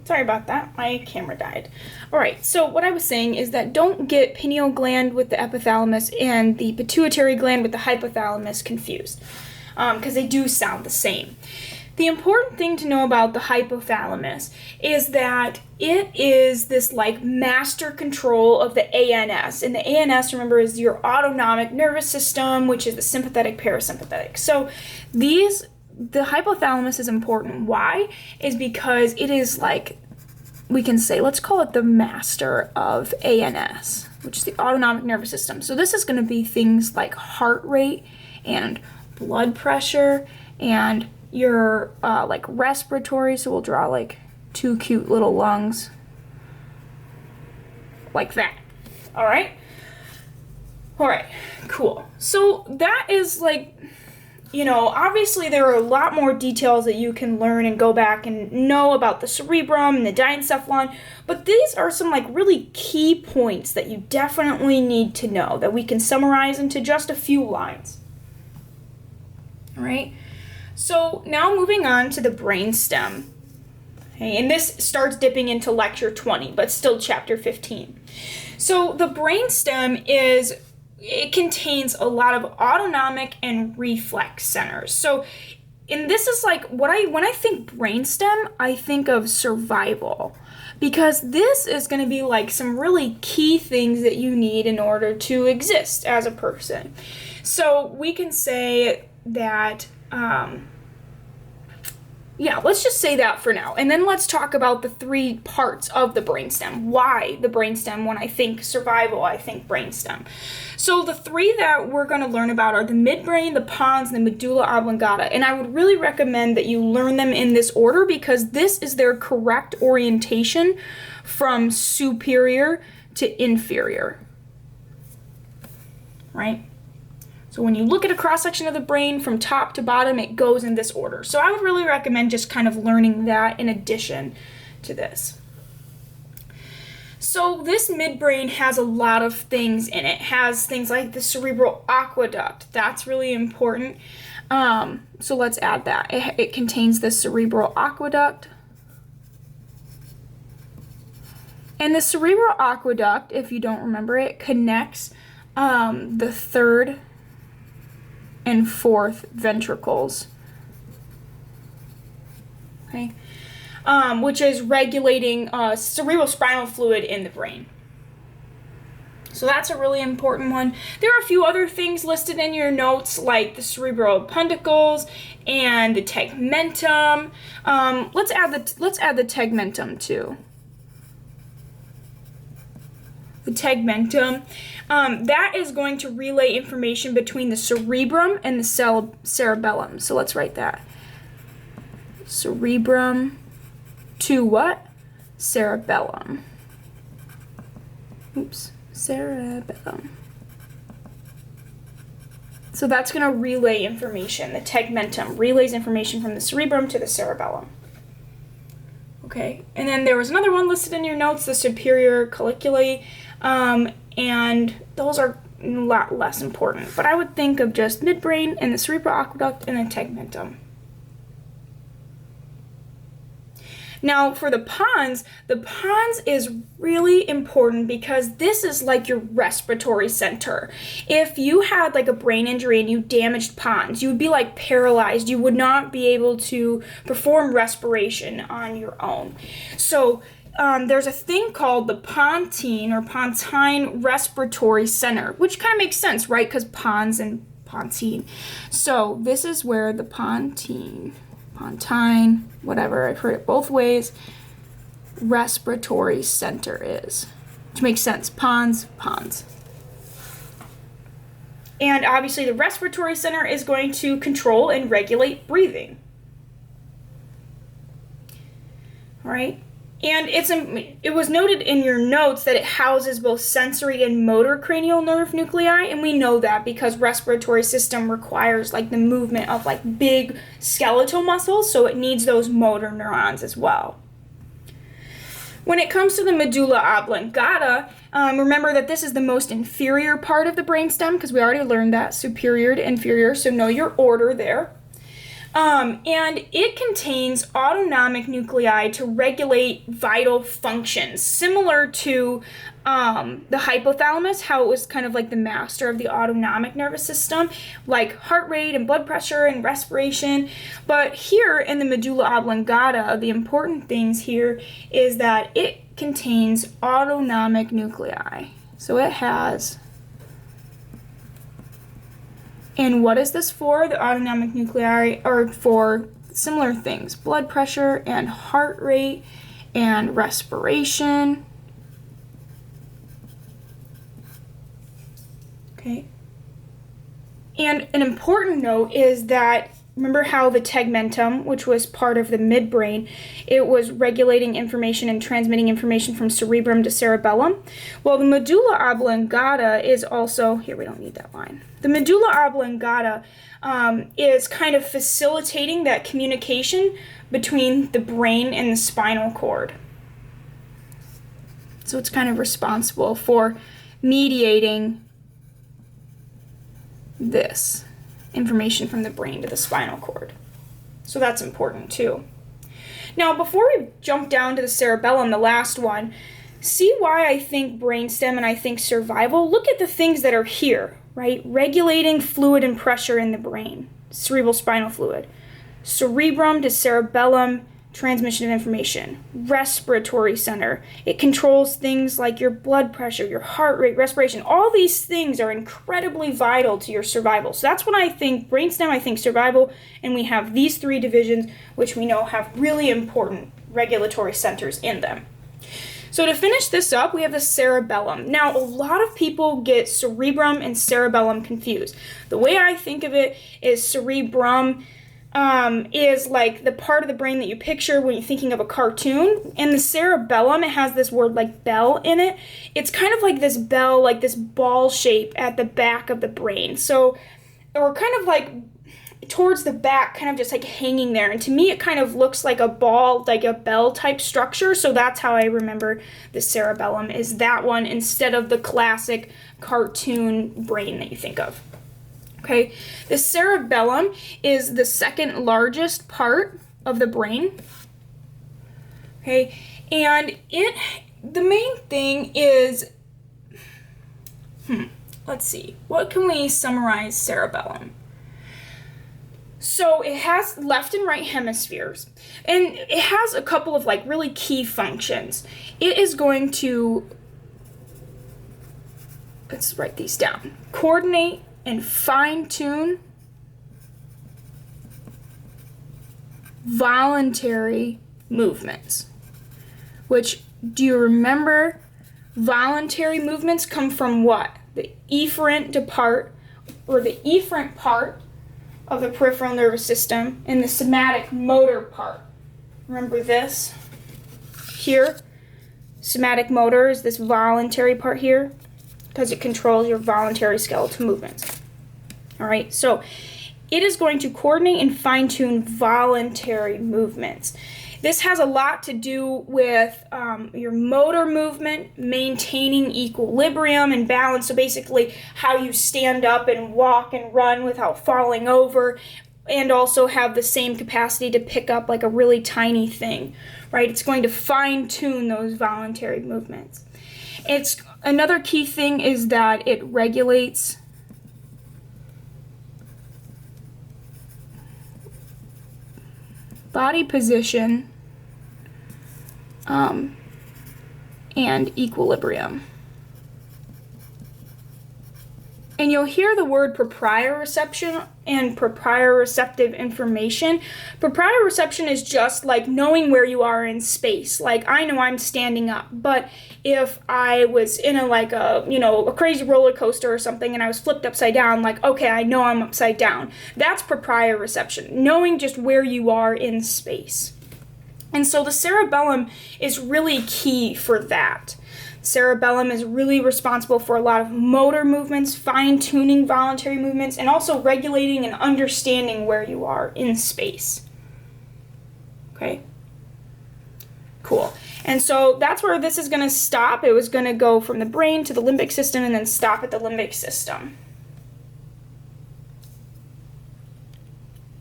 sorry about that. My camera died. All right, so what I was saying is that don't get pineal gland with the epithalamus and the pituitary gland with the hypothalamus confused, because they do sound the same. The important thing to know about the hypothalamus is that it is this like master control of the ANS. And the ANS, remember, is your autonomic nervous system, which is the sympathetic parasympathetic. So the hypothalamus is important. Why? Is because it is like, we can say, let's call it the master of ANS, which is the autonomic nervous system. So this is going to be things like heart rate and blood pressure and your like respiratory. So we'll draw like two cute little lungs like that. All right, cool. So that is like, you know, obviously there are a lot more details that you can learn and go back and know about the cerebrum and the diencephalon, but these are some like really key points that you definitely need to know that we can summarize into just a few lines. All right. So now moving on to the brainstem. Okay, and this starts dipping into lecture 20, but still chapter 15. So the brainstem it contains a lot of autonomic and reflex centers. So, and this is like when I think brainstem, I think of survival, because this is going to be like some really key things that you need in order to exist as a person. So we can say that, yeah, let's just say that for now. And then let's talk about the three parts of the brainstem. Why the brainstem? When I think survival, I think brainstem. So the three that we're going to learn about are the midbrain, the pons, and the medulla oblongata. And I would really recommend that you learn them in this order because this is their correct orientation from superior to inferior. Right? So when you look at a cross-section of the brain from top to bottom, it goes in this order. So I would really recommend just kind of learning that in addition to this. So this midbrain has a lot of things in it. It has things like the cerebral aqueduct. That's really important. So let's add that. It contains the cerebral aqueduct. And the cerebral aqueduct, if you don't remember it, connects the third and fourth ventricles, okay, which is regulating cerebral spinal fluid in the brain. So that's a really important one. There are a few other things listed in your notes, like the cerebral appendicules and the tegmentum. Let's add the tegmentum too. The tegmentum, that is going to relay information between the cerebrum and the cerebellum. So let's write that. Cerebrum to what? Cerebellum. Oops, cerebellum. So that's going to relay information. The tegmentum relays information from the cerebrum to the cerebellum. Okay, and then there was another one listed in your notes, the superior colliculi. And those are a lot less important. But I would think of just midbrain and the cerebral aqueduct and the tegmentum. Now for the pons is really important because this is like your respiratory center. If you had like a brain injury and you damaged pons, you would be like paralyzed. You would not be able to perform respiration on your own. So there's a thing called the pontine respiratory center, which kind of makes sense, right? Because pons and pontine. So this is where the pontine, whatever, I've heard it both ways, respiratory center is, which makes sense. Pons. And obviously the respiratory center is going to control and regulate breathing. All right? And it was noted in your notes that it houses both sensory and motor cranial nerve nuclei, and we know that because respiratory system requires like the movement of like big skeletal muscles, so it needs those motor neurons as well. When it comes to the medulla oblongata, remember that this is the most inferior part of the brainstem because we already learned that, superior to inferior, so know your order there. And it contains autonomic nuclei to regulate vital functions, similar to the hypothalamus, how it was kind of like the master of the autonomic nervous system, like heart rate and blood pressure and respiration. But here in the medulla oblongata, the important things here is that it contains autonomic nuclei. So it has. And what is this for? The autonomic nuclei are for similar things: blood pressure and heart rate and respiration. Okay. And an important note is that, remember how the tegmentum, which was part of the midbrain, it was regulating information and transmitting information from cerebrum to cerebellum? Well, the medulla oblongata is also, here we don't need that line. The medulla oblongata is kind of facilitating that communication between the brain and the spinal cord. So it's kind of responsible for mediating this information from the brain to the spinal cord. So that's important too. Now, before we jump down to the cerebellum, the last one, see why I think brainstem and I think survival? Look at the things that are here, right? Regulating fluid and pressure in the brain, cerebral spinal fluid. Cerebrum to cerebellum, transmission of information. Respiratory center. It controls things like your blood pressure, your heart rate, respiration. All these things are incredibly vital to your survival. So that's when I think brainstem, I think survival, and we have these three divisions, which we know have really important regulatory centers in them. So to finish this up, we have the cerebellum. Now, a lot of people get cerebrum and cerebellum confused. The way I think of it is cerebrum is like the part of the brain that you picture when you're thinking of a cartoon. And the cerebellum, it has this word like bell in it. It's kind of like this bell, like this ball shape at the back of the brain. So, or kind of like towards the back, kind of just like hanging there. And to me, it kind of looks like a ball, like a bell type structure. So that's how I remember the cerebellum, is that one instead of the classic cartoon brain that you think of. Okay, the cerebellum is the second largest part of the brain. Okay, and the main thing is, let's see, what can we summarize cerebellum? So it has left and right hemispheres, and it has a couple of like really key functions. It is going to, let's write these down, coordinate and fine-tune voluntary movements. Which, do you remember, voluntary movements come from what? The efferent part, or the efferent part of the peripheral nervous system, and the somatic motor part. Remember this? Here, somatic motor is this voluntary part here, because it controls your voluntary skeletal movements. All right, so it is going to coordinate and fine-tune voluntary movements. This has a lot to do with your motor movement, maintaining equilibrium and balance, so basically how you stand up and walk and run without falling over, and also have the same capacity to pick up like a really tiny thing, right? It's going to fine-tune those voluntary movements. Another key thing is that it regulates body position and equilibrium. And you'll hear the word proprioception and proprioceptive information. Proprioception is just like knowing where you are in space. Like, I know I'm standing up, but if I was in a crazy roller coaster or something and I was flipped upside down, like, okay, I know I'm upside down. That's proprioception, knowing just where you are in space. And so the cerebellum is really key for that. Cerebellum is really responsible for a lot of motor movements, fine-tuning voluntary movements, and also regulating and understanding where you are in space. Okay? Cool. And so that's where this is going to stop. It was going to go from the brain to the limbic system and then stop at the limbic system.